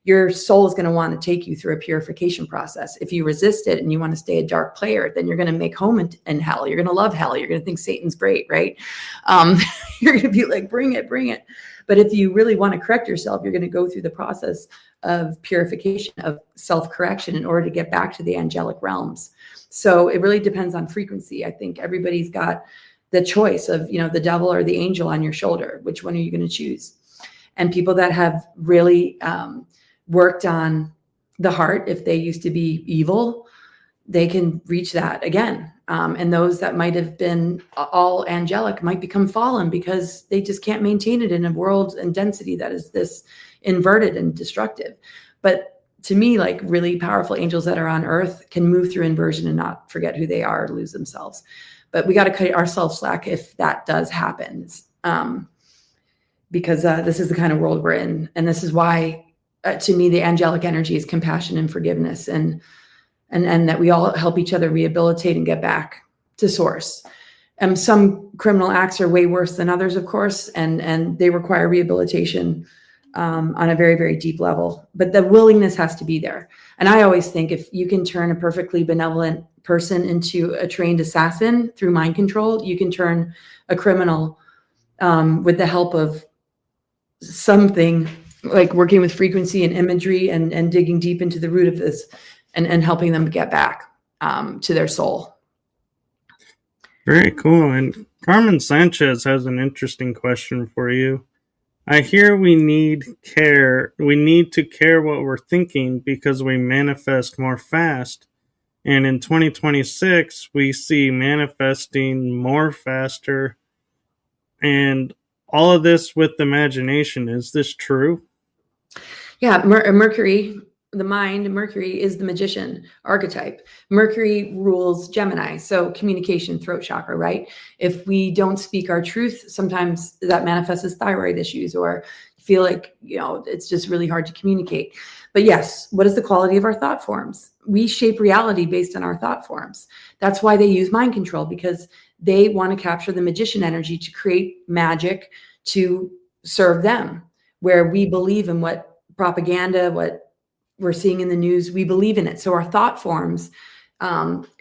your soul is going to want to take you through a purification process. If you resist it and you want to stay a dark player, then you're going to make home in hell. You're going to love hell. You're going to think Satan's great, right? You're going to be like, bring it, bring it. But if you really want to correct yourself, you're going to go through the process of purification, of self-correction in order to get back to the angelic realms. So it really depends on frequency. I think everybody's got the choice of, the devil or the angel on your shoulder. Which one are you going to choose? And people that have really worked on the heart, if they used to be evil, they can reach that again. And those that might have been all angelic might become fallen because they just can't maintain it in a world and density that is this inverted and destructive. But to me, like really powerful angels that are on earth can move through inversion and not forget who they are, or lose themselves. But we got to cut ourselves slack if that does happen, because this is the kind of world we're in. And this is why, to me, the angelic energy is compassion and forgiveness, and that we all help each other rehabilitate and get back to source. And some criminal acts are way worse than others, of course, and they require rehabilitation on a very, very deep level. But the willingness has to be there. And I always think if you can turn a perfectly benevolent person into a trained assassin through mind control, you can turn a criminal with the help of something like working with frequency and imagery and digging deep into the root of this and helping them get back to their soul. Very cool. And Carmen Sanchez has an interesting question for you. I hear we need care. We need to care what we're thinking because we manifest more fast. And in 2026, we see manifesting more faster. And all of this with imagination. Is this true? Yeah, Mercury, the mind, Mercury is the magician archetype. Mercury rules Gemini, so communication, throat chakra, right? If we don't speak our truth, sometimes that manifests as thyroid issues, or feel like, it's just really hard to communicate. But yes, what is the quality of our thought forms? We shape reality based on our thought forms. That's why they use mind control, because they want to capture the magician energy to create magic to serve them, where we believe in what propaganda, what we're seeing in the news, we believe in it. So our thought forms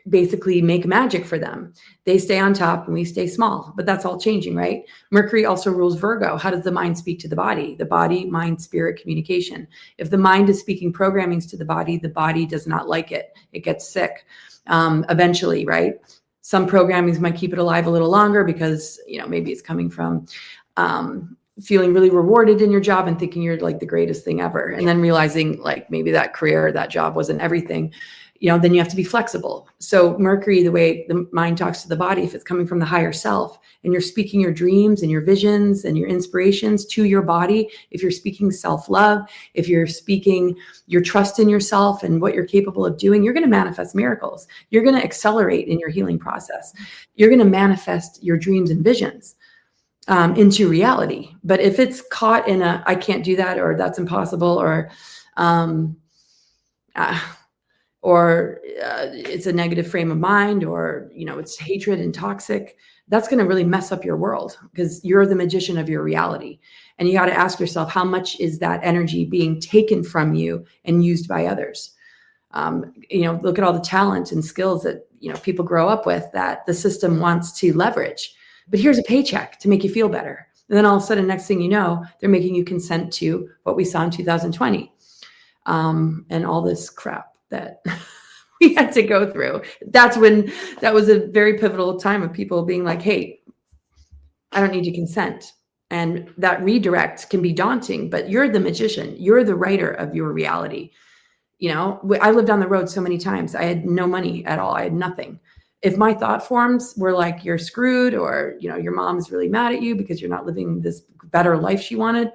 basically make magic for them. They stay on top and we stay small, but that's all changing, right? Mercury also rules Virgo. How does the mind speak to the body? The body, mind, spirit, communication. If the mind is speaking programmings to the body does not like it. It gets sick eventually, right? Some programmings might keep it alive a little longer because, maybe it's coming from feeling really rewarded in your job and thinking you're like the greatest thing ever. And then realizing like maybe that career, that job wasn't everything. Then you have to be flexible. So Mercury, the way the mind talks to the body, if it's coming from the higher self and you're speaking your dreams and your visions and your inspirations to your body, if you're speaking self-love, if you're speaking your trust in yourself and what you're capable of doing, you're going to manifest miracles. You're going to accelerate in your healing process. You're going to manifest your dreams and visions into reality. But if it's caught in I can't do that, or that's impossible, or it's a negative frame of mind, or, it's hatred and toxic, that's going to really mess up your world because you're the magician of your reality. And you got to ask yourself, how much is that energy being taken from you and used by others? Look at all the talent and skills that, people grow up with that the system wants to leverage. But here's a paycheck to make you feel better. And then all of a sudden, next thing you know, they're making you consent to what we saw in 2020 and all this crap that we had to go through. That was a very pivotal time of people being like, hey, I don't need your consent. And that redirect can be daunting, but you're the magician. You're the writer of your reality. I lived on the road so many times. I had no money at all. I had nothing. If my thought forms were like, you're screwed, or, your mom's really mad at you because you're not living this better life she wanted,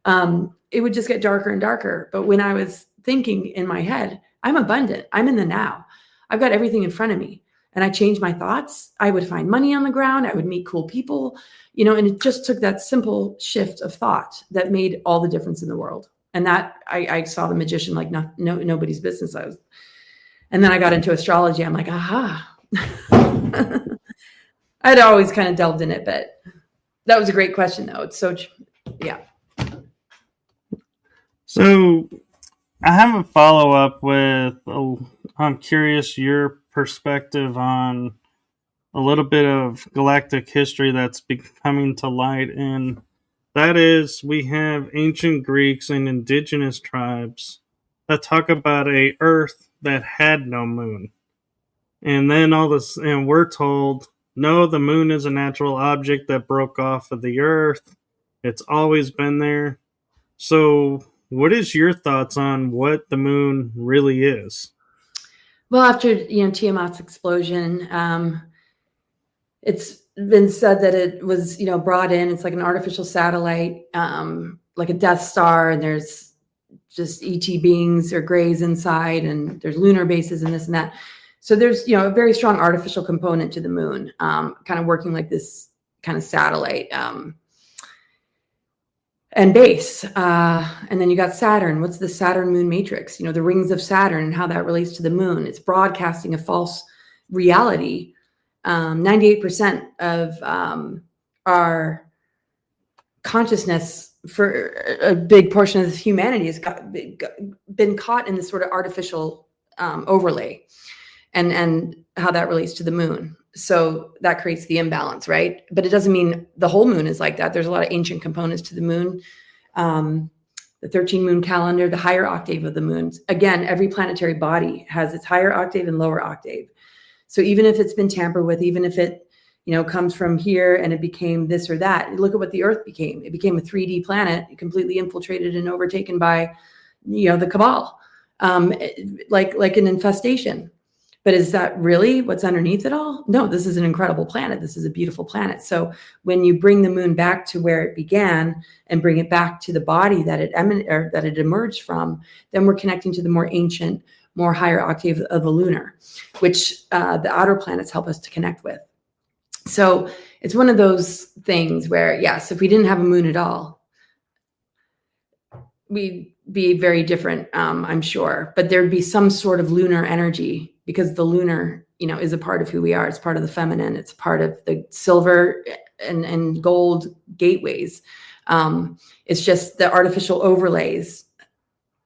it would just get darker and darker. But when I was thinking in my head, I'm abundant, I'm in the now, I've got everything in front of me, and I changed my thoughts, I would find money on the ground, I would meet cool people, and it just took that simple shift of thought that made all the difference in the world. And that I saw the magician like nobody's business. And then I got into astrology. I'm like, aha. I'd always kind of delved in it, but that was a great question, though. It's so, yeah. So I have a follow-up with, I'm curious your perspective on a little bit of galactic history that's coming to light. And that is, we have ancient Greeks and indigenous tribes that talk about a Earth that had no moon. And then and we're told, no, the moon is a natural object that broke off of the Earth. It's always been there. So what is your thoughts on what the moon really is? Well, after, Tiamat's explosion, it's been said that it was, brought in. It's like an artificial satellite, like a Death Star, and there's just ET beings or grays inside, and there's lunar bases and this and that. So there's, a very strong artificial component to the moon, kind of working like this kind of satellite and base. And then you got Saturn. What's the Saturn moon matrix? The rings of Saturn and how that relates to the moon. It's broadcasting a false reality. 98% of our consciousness for a big portion of humanity has been caught in this sort of artificial overlay. And how that relates to the moon. So that creates the imbalance, right? But it doesn't mean the whole moon is like that. There's a lot of ancient components to the moon. The 13 moon calendar, the higher octave of the moons. Again, every planetary body has its higher octave and lower octave. So even if it's been tampered with, even if it, comes from here and it became this or that, look at what the Earth became. It became a 3D planet, completely infiltrated and overtaken by, the cabal, like an infestation. But is that really what's underneath it all? No, this is an incredible planet. This is a beautiful planet. So when you bring the moon back to where it began and bring it back to the body that it emerged from, then we're connecting to the more ancient, more higher octave of the lunar, which the outer planets help us to connect with. So it's one of those things where, yes, if we didn't have a moon at all, we'd be very different, I'm sure. But there'd be some sort of lunar energy, because the lunar, is a part of who we are. It's part of the feminine. It's part of the silver and gold gateways. It's just the artificial overlays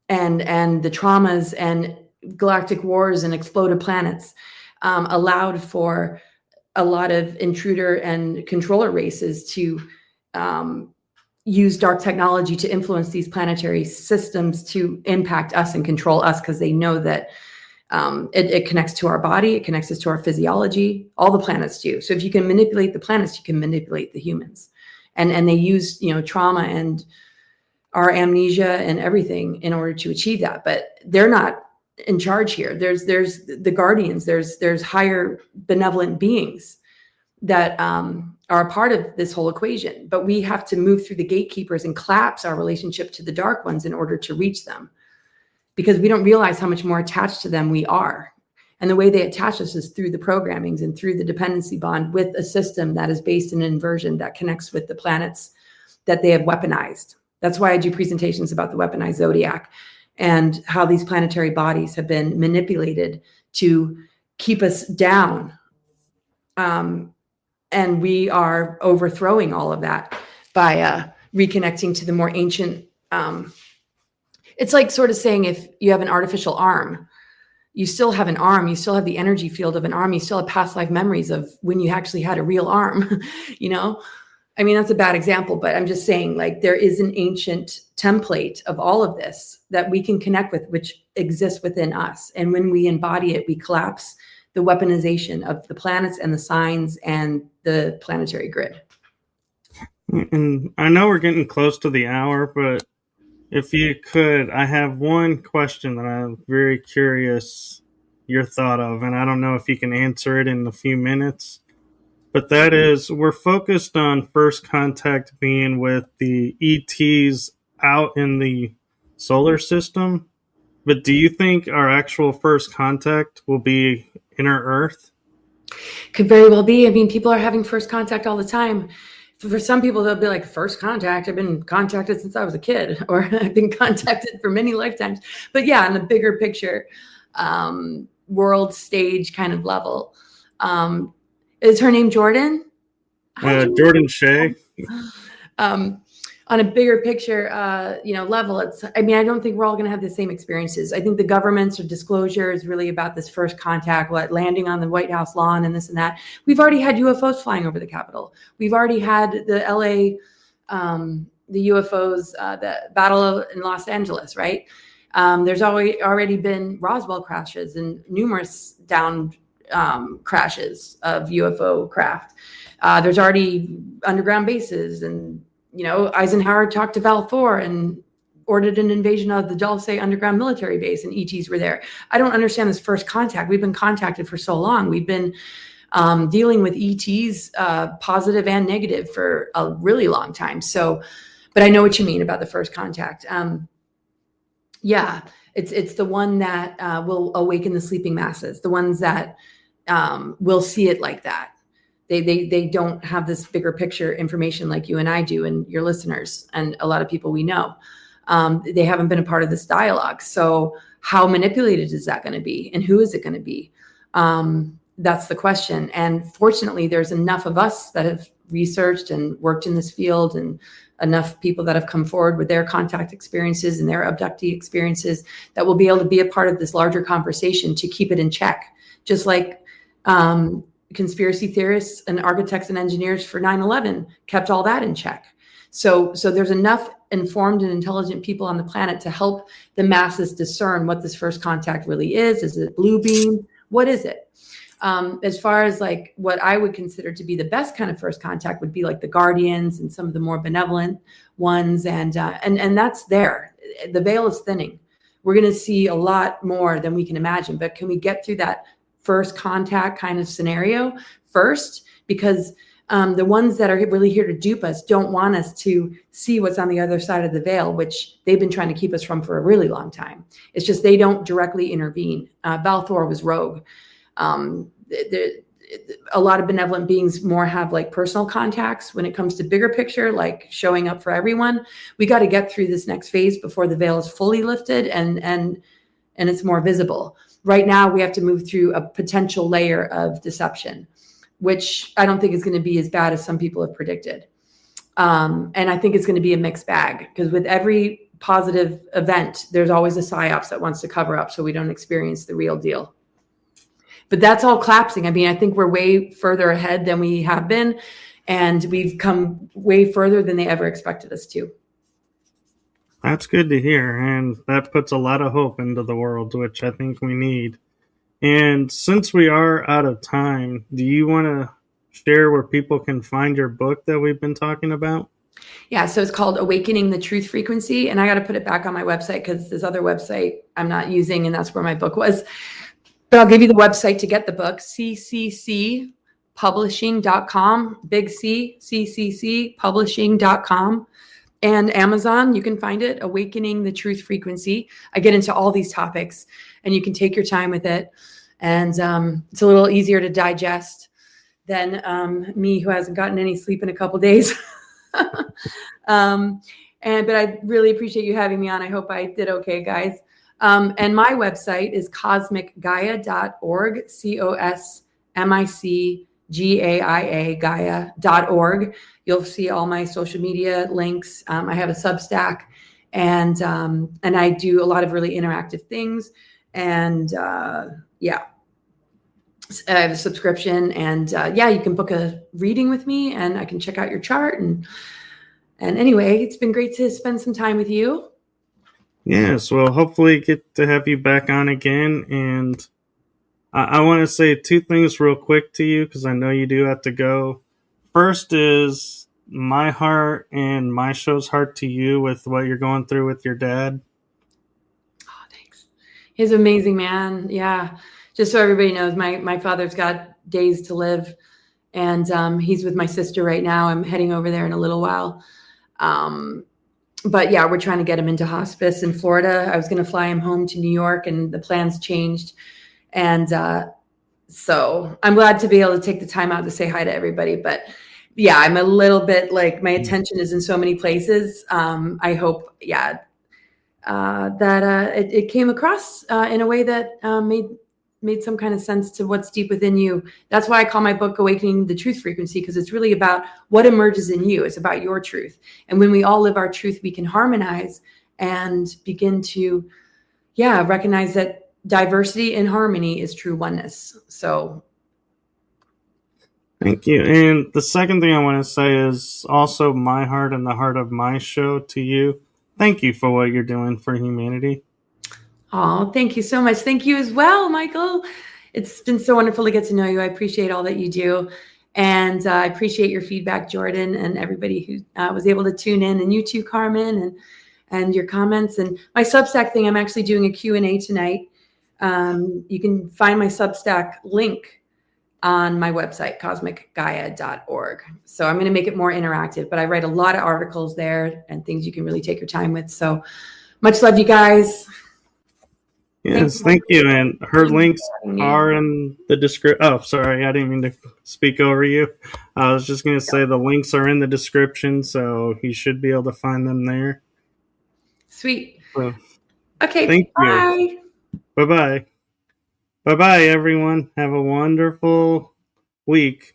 and the traumas and galactic wars and exploded planets allowed for a lot of intruder and controller races to use dark technology to influence these planetary systems to impact us and control us, because they know that it connects to our body, it connects us to our physiology. All the planets do. So if you can manipulate the planets, you can manipulate the humans. And they use, trauma and our amnesia and everything in order to achieve that. But they're not in charge here. There's the guardians, there's higher benevolent beings that are a part of this whole equation. But we have to move through the gatekeepers and collapse our relationship to the dark ones in order to reach them, because we don't realize how much more attached to them we are. And the way they attach us is through the programmings and through the dependency bond with a system that is based in inversion that connects with the planets that they have weaponized. That's why I do presentations about the weaponized zodiac and how these planetary bodies have been manipulated to keep us down. And we are overthrowing all of that by reconnecting to the more ancient. It's like sort of saying, if you have an artificial arm, you still have an arm, you still have the energy field of an arm, you still have past life memories of when you actually had a real arm, I mean, that's a bad example, but I'm just saying, like, there is an ancient template of all of this that we can connect with, which exists within us. And when we embody it, we collapse the weaponization of the planets and the signs and the planetary grid. And I know we're getting close to the hour, but if you could, I have one question that I'm very curious your thought of, and I don't know if you can answer it in a few minutes. But that is, we're focused on first contact being with the ETs out in the solar system. But do you think our actual first contact will be inner Earth? Could very well be. I mean, people are having first contact all the time. For some people, they'll be like, first contact, I've been contacted since I was a kid, or I've been contacted for many lifetimes. But yeah, on the bigger picture, world stage kind of level. Is her name Jordan? Jordan Shea. On a bigger picture, level, I don't think we're all going to have the same experiences. I think the government's disclosure is really about this first contact, landing on the White House lawn and this and that. We've already had UFOs flying over the Capitol. We've already had the LA, the UFOs, the battle in Los Angeles, right? There's already been Roswell crashes and numerous downed crashes of UFO craft. There's already underground bases, and Eisenhower talked to Val Thor and ordered an invasion of the Dulce underground military base, and ETs were there. I don't understand this first contact. We've been contacted for so long. We've been dealing with ETs, positive and negative, for a really long time. So, but I know what you mean about the first contact. Yeah, it's the one that will awaken the sleeping masses, the ones that will see it like that. They don't have this bigger picture information like you and I do, and your listeners and a lot of people we know. They haven't been a part of this dialogue. So how manipulated is that going to be, and who is it going to be? That's the question. And fortunately, there's enough of us that have researched and worked in this field, and enough people that have come forward with their contact experiences and their abductee experiences that will be able to be a part of this larger conversation to keep it in check. Just like conspiracy theorists and architects and engineers for 9/11 kept all that in check. So there's enough informed and intelligent people on the planet to help the masses discern what this first contact really is. Is it blue beam? What is it? As far as like what I would consider to be the best kind of first contact would be like the guardians and some of the more benevolent ones. And that's there. The veil is thinning. We're going to see a lot more than we can imagine, but can we get through that first contact kind of scenario first? Because the ones that are really here to dupe us don't want us to see what's on the other side of the veil, which they've been trying to keep us from for a really long time. It's just they don't directly intervene. Val Thor was rogue. A lot of benevolent beings more have like personal contacts when it comes to bigger picture, like showing up for everyone. We got to get through this next phase before the veil is fully lifted and it's more visible. Right now, we have to move through a potential layer of deception, which I don't think is going to be as bad as some people have predicted. And I think it's going to be a mixed bag, because with every positive event, there's always a psyops that wants to cover up so we don't experience the real deal. But that's all collapsing. I mean, I think we're way further ahead than we have been, and we've come way further than they ever expected us to. That's good to hear, and that puts a lot of hope into the world, which I think we need. And since we are out of time, do you want to share where people can find your book that we've been talking about? Yeah, so it's called Awakening the Truth Frequency, and I got to put it back on my website because this other website I'm not using, and that's where my book was. But I'll give you the website to get the book, cccpublishing.com, big C, cccpublishing.com. And Amazon, you can find it, Awakening the Truth Frequency. I get into all these topics, and you can take your time with it. And it's a little easier to digest than me, who hasn't gotten any sleep in a couple days. But I really appreciate you having me on. I hope I did okay, guys. And my website is cosmicgaia.org, COSMICGAIA, Gaia.org. You'll see all my social media links. I have a Substack, and I do a lot of really interactive things. And yeah, I have a subscription, and yeah, you can book a reading with me, and I can check out your chart. And anyway, it's been great to spend some time with you. Yes, well, hopefully get to have you back on again. And I want to say two things real quick to you, because I know you do have to go. First is my heart and my show's heart to you with what you're going through with your dad. Oh, thanks. He's an amazing man. Yeah. Just so everybody knows, my father's got days to live, and he's with my sister right now. I'm heading over there in a little while. But yeah, we're trying to get him into hospice in Florida. I was going to fly him home to New York, and the plans changed. And so I'm glad to be able to take the time out to say hi to everybody. But yeah, I'm a little bit like, my attention is in so many places. I hope, yeah, that it came across in a way that made some kind of sense to what's deep within you. That's why I call my book Awakening the Truth Frequency, because it's really about what emerges in you. It's about your truth. And when we all live our truth, we can harmonize and begin to, yeah, recognize that diversity and harmony is true oneness. So thank you. And the second thing I want to say is also my heart and the heart of my show to you. Thank you for what you're doing for humanity. Oh, thank you so much. Thank you as well, Michael. It's been so wonderful to get to know you. I appreciate all that you do. And I appreciate your feedback, Jordan, and everybody who was able to tune in, and you too, Carmen, and your comments. And my Substack thing, I'm actually doing a Q&A tonight. You can find my Substack link on my website, cosmicgaia.org. So I'm going to make it more interactive, but I write a lot of articles there and things you can really take your time with. So much love, you guys. Yes, thank you. And her links are in the description. Oh, sorry, I didn't mean to speak over you. I was just going to say the links are in the description, so you should be able to find them there. Sweet. So, okay, thank bye. you. Bye-bye. Bye-bye, everyone. Have a wonderful week.